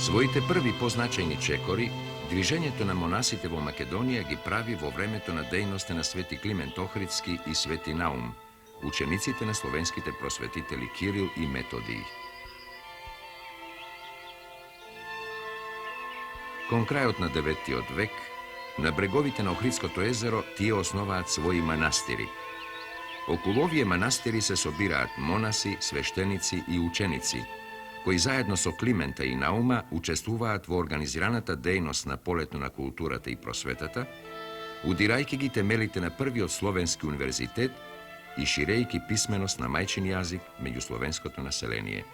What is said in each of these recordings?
Своите први позначајни чекори, движењето на монасите во Македонија ги прави во времето на дејноста на Свети Климент Охридски и Свети Наум, учениците на словенските просветители Кирил и Методиј. Кон крајот на 9 век, на бреговите на Охридското езеро тие основаат своји манастири. Околу овие манастири се собираат монаси, свештеници и ученици, кои заедно со Климента и Наума учествуваат во организираната дејност на полето на културата и просветата, удирајќи ги темелите на првиот словенски универзитет и ширејќи писменост на мајчин јазик меѓу словенското население.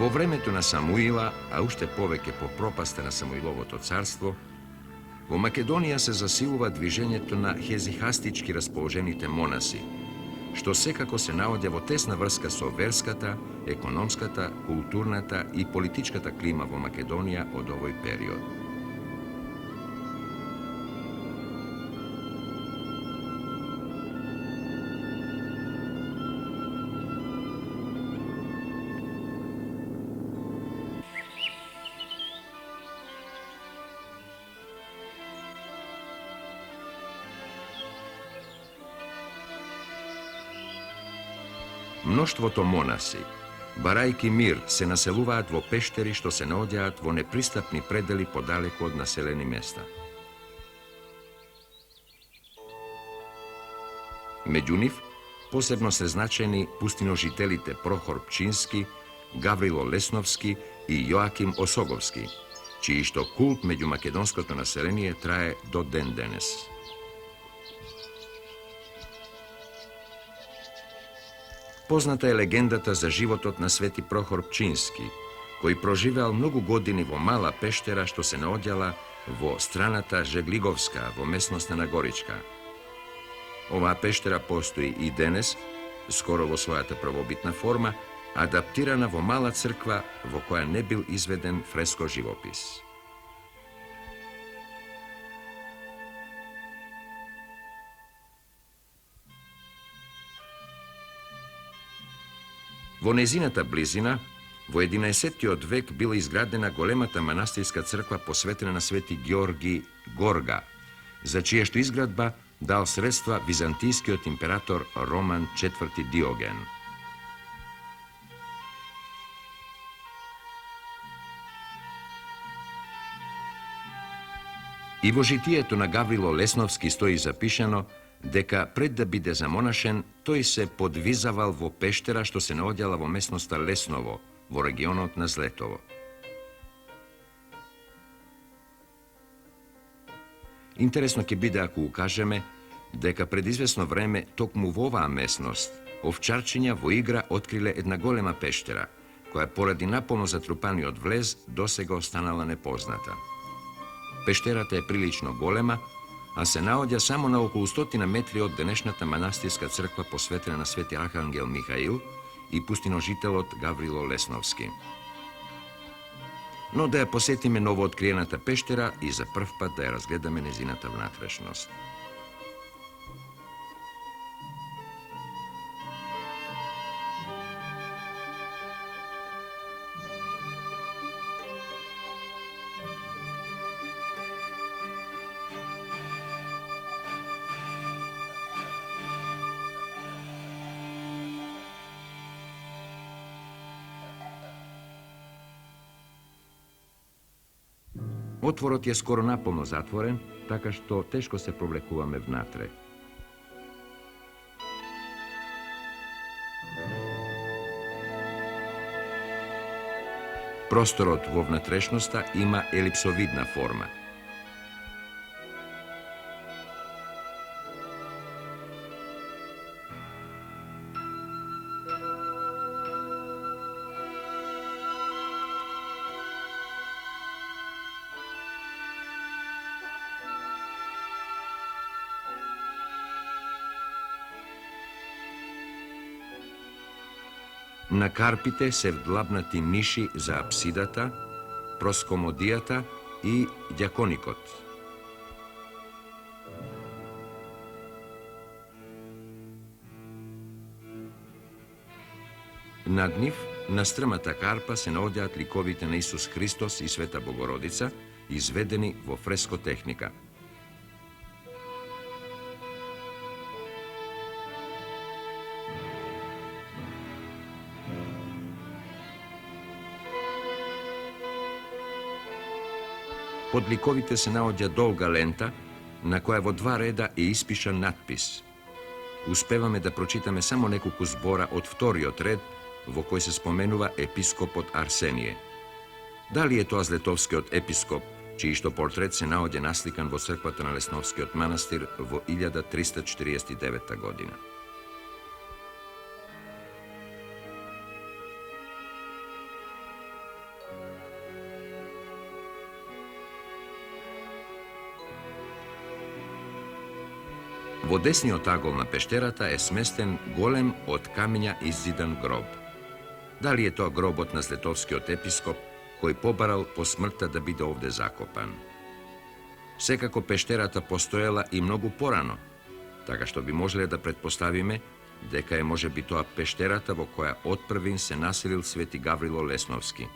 Во времето на Самуила, а уште повеќе по пропаста на Самуиловото царство, во Македонија се засилува движењето на хезихастички расположените монаси, што секако се наоѓа во тесна врска со верската, економската, културната и политичката клима во Македонија од овој период. Мноштвото монаси, барајки мир, се населуваат во пештери што се наоѓаат во непристапни предели подалеку од населени места. Меѓу нив, посебно се значени пустиножителите Прохор Пчински, Гаврило Лесновски и Јоаким Осоговски, чиј што култ меѓу македонското население трае до ден денес. Позната е легендата за животот на Свети Прохор Пчински, кој проживеал многу години во мала пештера што се наоѓала во страната Жеглиговска, во местноста на Горичка. Оваа пештера постои и денес, скоро во својата првобитна форма, адаптирана во мала црква во која не бил изведен фреско живопис. Во незината близина, во 11 век била изградена големата манастирска црква посветена на Свети Георги Горга, за чија што изградба дал средства византискиот император Роман IV Диоген. И во житието на Гаврило Лесновски стои запишано дека пред да биде замонашен, тој се подвизавал во пештера што се наоѓала во местноста Лесново, во регионот на Злетово. Интересно ќе биде ако укажеме дека пред известно време токму во оваа местност овчарчиња во игра откриле една голема пештера, која поради наполно затрупаниот влез досега останала непозната. Пештерата е прилично голема, а се наоѓа само на околу 100 метри од денешната манастирска црква посветена на Свети Архангел Михаил и пустиножителот Гаврило Лесновски. Но да ја посетиме новооткриената пештера и за прв пат да ја разгледаме незината внатрешност. Отворот е скоро наполно затворен, така што тешко се провлекуваме внатре. Просторот во внатрешноста има елипсовидна форма. На карпите се вдлабнати ниши за апсидата, проскомодијата и ѓаконикот. Над нив, на стрмата карпа, се наоѓаат ликовите на Исус Христос и Света Богородица, изведени во фреско техника. Под ликовите се наоѓа долга лента, на која во 2 реда е испишан надпис. Успеваме да прочитаме само неколку збора од 2-иот ред, во кој се споменува епископот Арсенije. Дали е тоа Злетовскиот епископ, чијшто портрет се наоѓа насликан во црквата на Лесновскиот манастир во 1349 година. Во десниот агол на пештерата е сместен голем од камења иззидан гроб. Дали е тоа гробот на Злетовскиот епископ, кој побарал по смртта да биде овде закопан? Секако пештерата постоела и многу порано, така што би можеле да претпоставиме дека е можеби тоа пештерата во која отпрвин се населил Свети Гаврило Лесновски.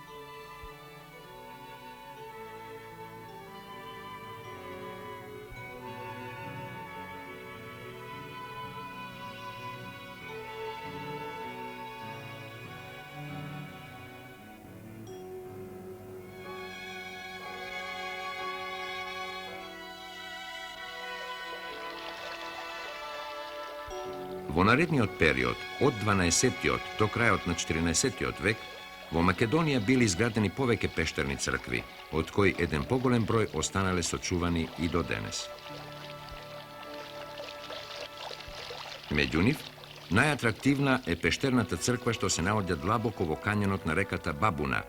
Во наредниот период, од 12-тиот до крајот на 14-тиот век, во Македонија били изградени повеќе пештерни цркви, од кои еден поголем број останале сочувани и до денес. Меѓу нив, најатрактивна е пештерната црква што се наоѓа длабоко во кањонот на реката Бабуна,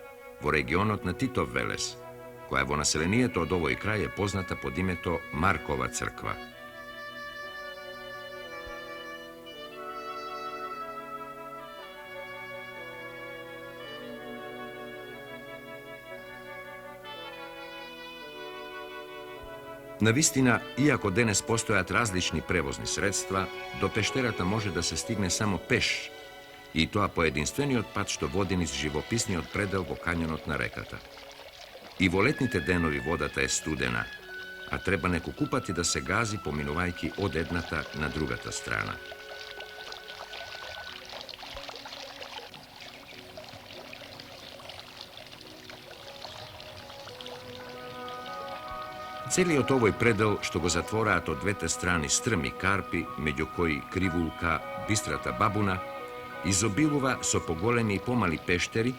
во регионот на Титов Велес, која во населението од овој крај е позната под името Маркова црква. Навистина, иако денес постојат различни превозни средства, до пештерата може да се стигне само пеш, и тоа по единствениот пат што води низ живописниот предел во кањонот на реката. И во летните денови водата е студена, а треба неколку пати да се гази поминувајќи од едната на другата страна. Целиот овој предел што го затвораат од двете страни стрми карпи, меѓу кои Кривулка, Бистрата Бабуна, изобилува со поголеми и помали пештери,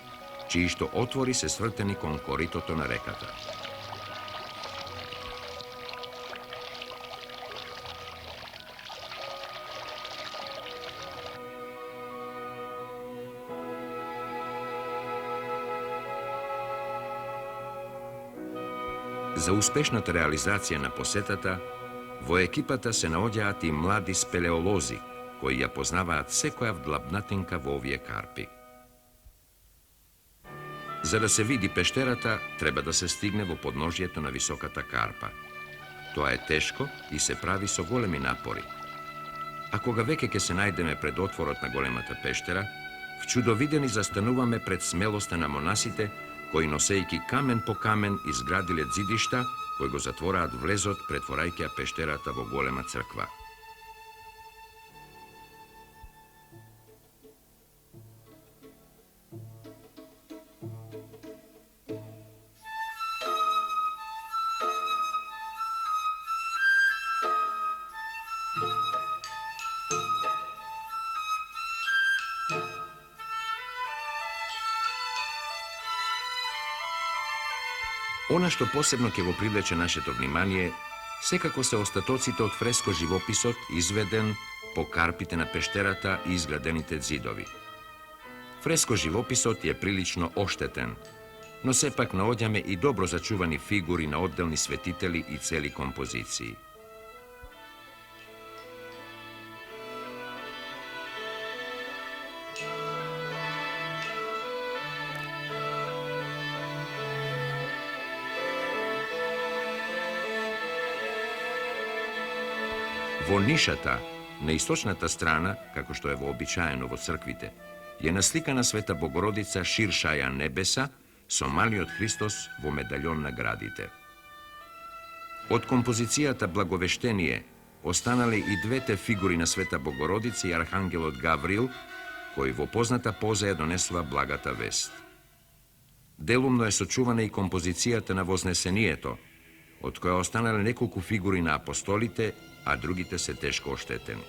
чиишто отвори се свртени кон коритото на реката. За успешната реализација на посетата, во екипата се наоѓаат и млади спелеолози, кои ја познаваат секоја вдлабнатинка во овие карпи. За да се види пештерата, треба да се стигне во подножјето на високата карпа. Тоа е тешко и се прави со големи напори. А кога веќе ќе се најдеме пред отворот на големата пештера, вчудовидени застануваме пред смелоста на монасите, кои носејќи камен по камен изградиле ѕидишта, кои го затвораат влезот, претворајќи ја пештерата во голема црква. Она што посебно ќе го привлече нашето внимание, секако се остатоците од фреско живописот изведен по карпите на пештерата и изградените ѕидови. Фреско живописот е прилично оштетен, но сепак наоѓаме и добро зачувани фигури на одделни светители и цели композиции. Во нишата, на источната страна, како што е вообичаено во црквите, je насликана Света Богородица ширшаја небеса со малиот Христос во медаљон на градите. Од композицијата Благовештение останале и двете фигури на Света Богородица и Архангелот Гаврил, кои во позната поза ја донесува благата вест. Делумно е сочувана и композицијата на Вознесението, од која останале неколку фигури на апостолите, а другите се тешко оштетени.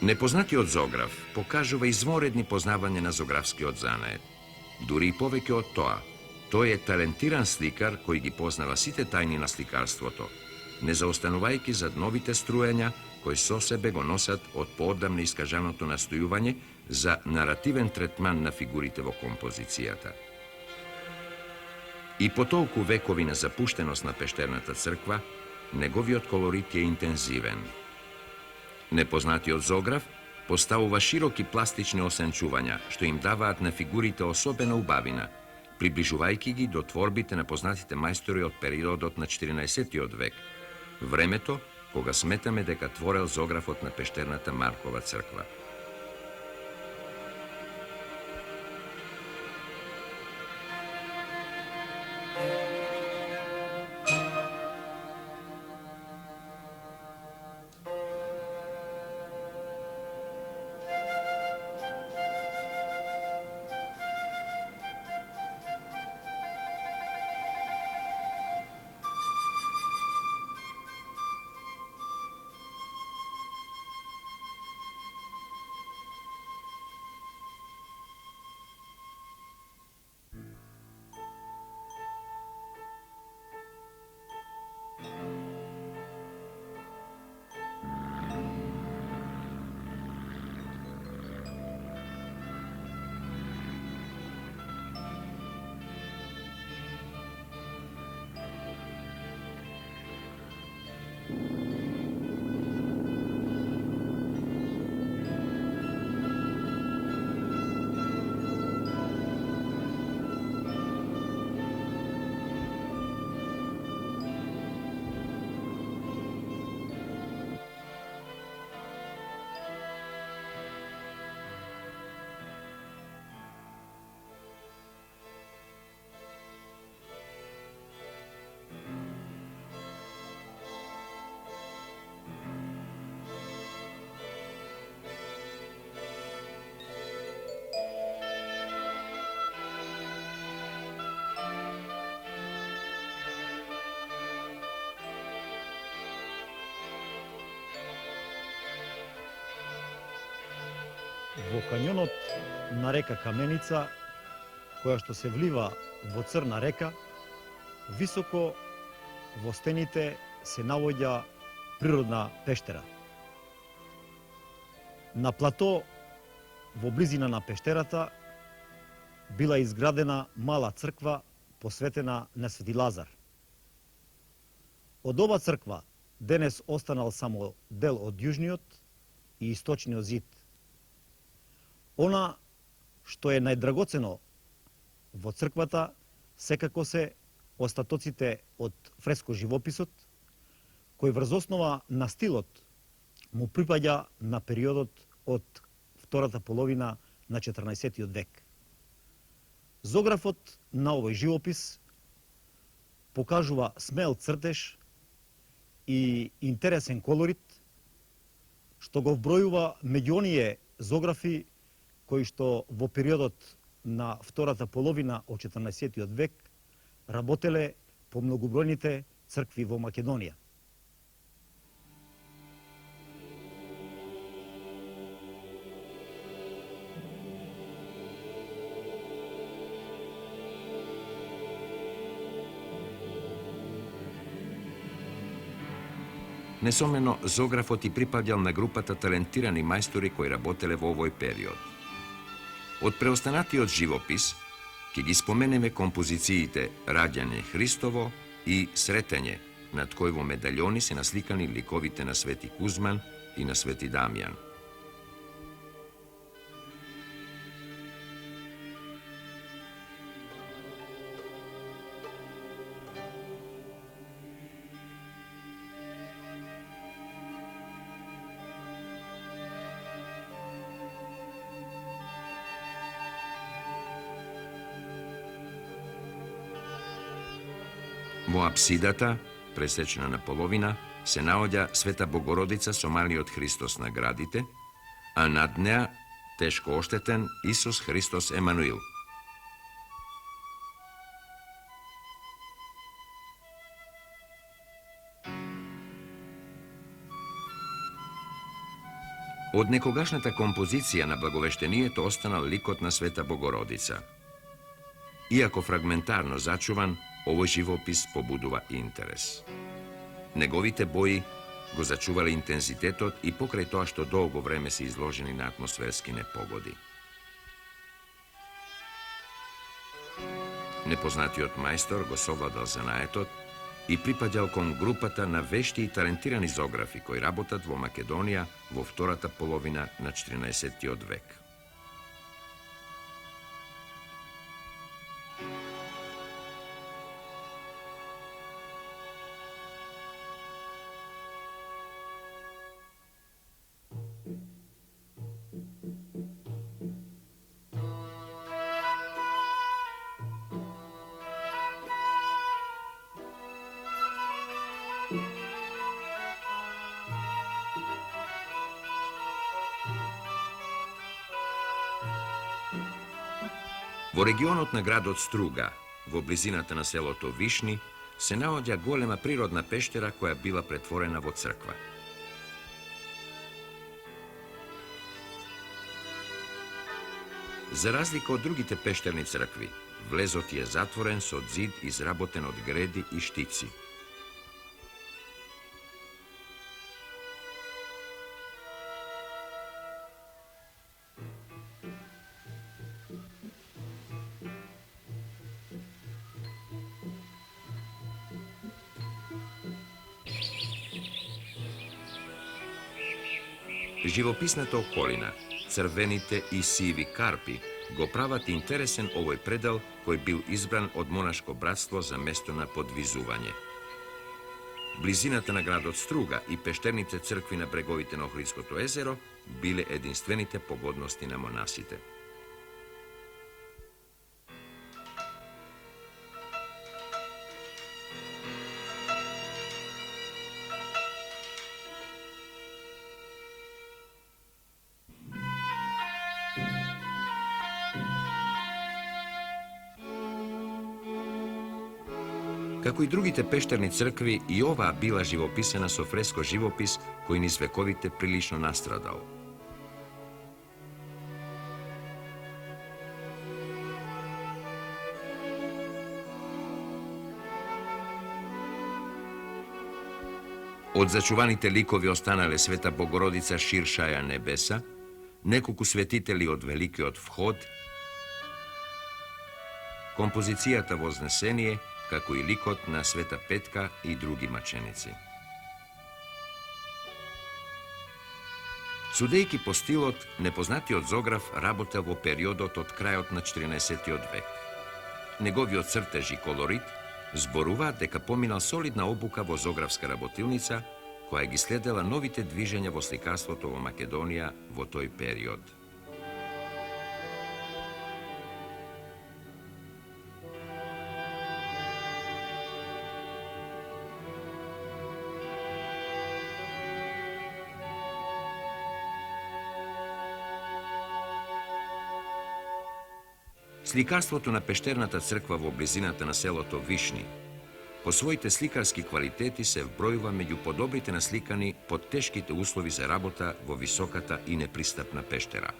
Непознатиот зограф покажува изворедни познавање на зографскиот занает. Дури и повеќе од тоа, тој е талентиран сликар кој ги познава сите тајни на сликарството, не заостанувајќи зад новите струења кои со себе го носат од поодамне искажаното настојување за наративен третман на фигурите во композицијата. И по толку векови на запуштеност на пештерната црква, неговиот колорит е интензивен. Непознатиот зограф поставува широки пластични осенчувања, што им даваат на фигурите особена убавина, приближувајќи ги до творбите на познатите мајстори од периодот на 14 век, времето кога сметаме дека творел зографот на пештерната Маркова црква. Во кањонот на река Каменица, која што се влива во Црна река, високо во стените се наоѓа природна пештера. На плато во близина на пештерата била изградена мала црква посветена на Свети Лазар. Од ова црква денес останал само дел од јужниот и источниот зид. Она што е најдрагоцено во црквата секако се остатоците од фреско живописот, кој врз основа на стилот му припаѓа на периодот од втората половина на 14 век. Зографот на овој живопис покажува смел цртеж и интересен колорит, што го вбројува меѓу оние зографи кои што во периодот на втората половина од 14 век работеле по многобројните цркви во Македонија. Несомнено, зографот и припаѓал на групата талентирани мајстори кои работеле во овој период. Од преостанатиот живопис ќе ги споменеме композициите Раѓање Христово и Сретење, над кој во медаљони се насликани ликовите на Свети Кузман и на Свети Дамјан. Во апсидата, пресечена на половина, се наоѓа Света Богородица со малиот Христос на градите, а над неа тешко оштетен Исус Христос Емануил. Од некогашната композиција на благовештението останал ликот на Света Богородица. Иако фрагментарно зачуван, овој живопис побудува интерес. Неговите бои го зачувале интензитетот и покрај тоа што долго време се изложени на атмосферски непогоди. Непознатиот мајстор го совладал занаетот и припаѓал кон групата на вешти и талентирани зографи кои работат во Македонија во втората половина на 14-тиот век. Во регионот на градот Струга, во близината на селото Вишни, се наоѓа голема природна пештера која била претворена во црква. За разлика од другите пештерни цркви, влезот е затворен со зид изработен од греди и штици. Живописната околина, црвените и сиви карпи го прават интересен овој предел кој бил избран од монашко братство за место на подвизување. Близината на градот Струга и пештерните цркви на бреговите на Охридското езеро биле единствените погодности на монасите. Како и другите пештерни цркви, и оваа била живописена со фреско живопис кој низ вековите прилично настрадал. Од зачуваните ликови останале Света Богородица ширшаја небеса, неколку светители од Великиот вход, композицијата Вознесение, како и ликот на Света Петка и други маченици. Судејќи по стилот, непознатиот зограф работел во периодот од крајот на 14-тиот век. Неговиот цртеж и колорит зборуваат дека поминал солидна обука во зографска работилница, која ги следела новите движења во сликарството во Македонија во тој период. Сликарството на пештерната црква во близината на селото Вишни по своите сликарски квалитети се вбројува меѓу подобрите насликани под тешките услови за работа во високата и непристапна пештера.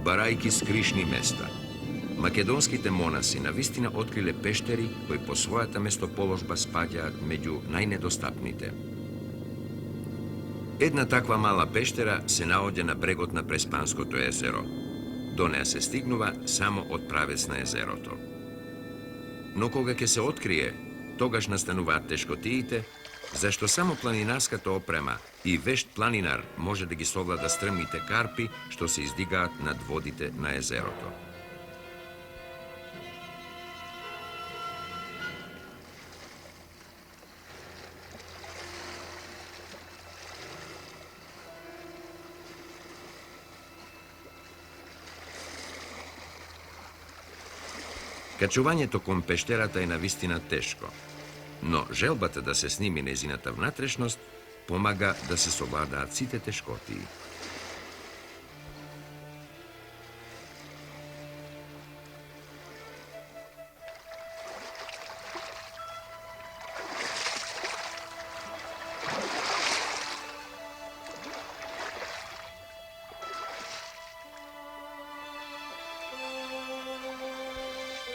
Барајки скришни места, Македонските монаси навистина откриле пештери кои по својата местоположба спаѓаат меѓу најнедостапните. Една таква мала пештера се наоѓа на брегот на Преспанското езеро. До неа се стигнува само од правец на езерото. Но кога ќе се открие, тогаш настануваат тешкотиите, зашто само планинарската опрема и вешт планинар може да ги совлада стрмните карпи што се издигаат над водите на езерото. Качувањето кон пештерата е навистина тешко, но желбата да се сними незината внатрешност помага да се совладаат сите тешкотии.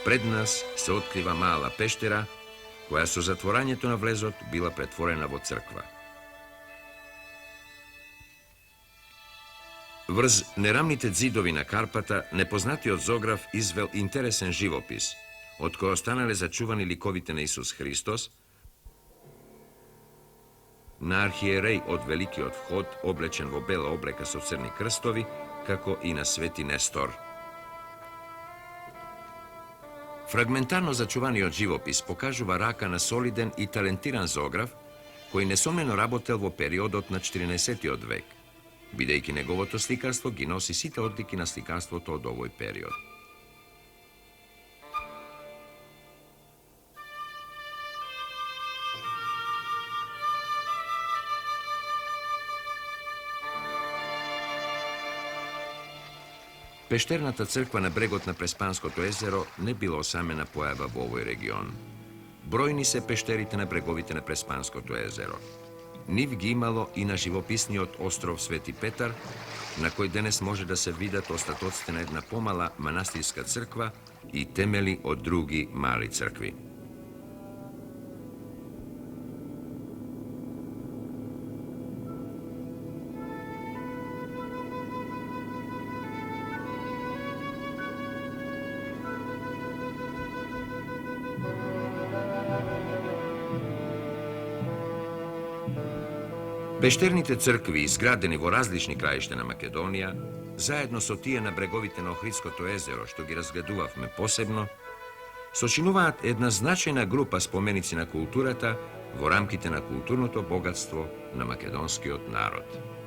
Пред нас се открива мала пештера, која со затворањето на влезот била претворена во црква. Врз нерамните ѕидови на Карпата, непознатиот зограф извел интересен живопис, од кој останале зачувани ликовите на Исус Христос, на архиереј од Великиот вход, облечен во бела облека со црни крстови, како и на Свети Нестор. Фрагментарно зачуваниот живопис покажува рака на солиден и талентиран зограф, кој несомнено работел во периодот на 14-тиот век, бидејќи неговото сликарство ги носи сите одлики на сликарството од овој период. Пештерната црква на брегот на Преспанското езеро не била осамена појава во овој регион. Бројни се пештерите на бреговите на Преспанското езеро. Нив ги имало и на живописниот остров Свети Петар, на кој денес може да се видат остатоците на една помала манастирска црква и темели од други мали цркви. Пештерните цркви, изградени во различни краишта на Македонија, заедно со тие на бреговите на Охридското езеро, што ги разгледувавме посебно, сочинуваат една значајна група споменици на културата во рамките на културното богатство на македонскиот народ.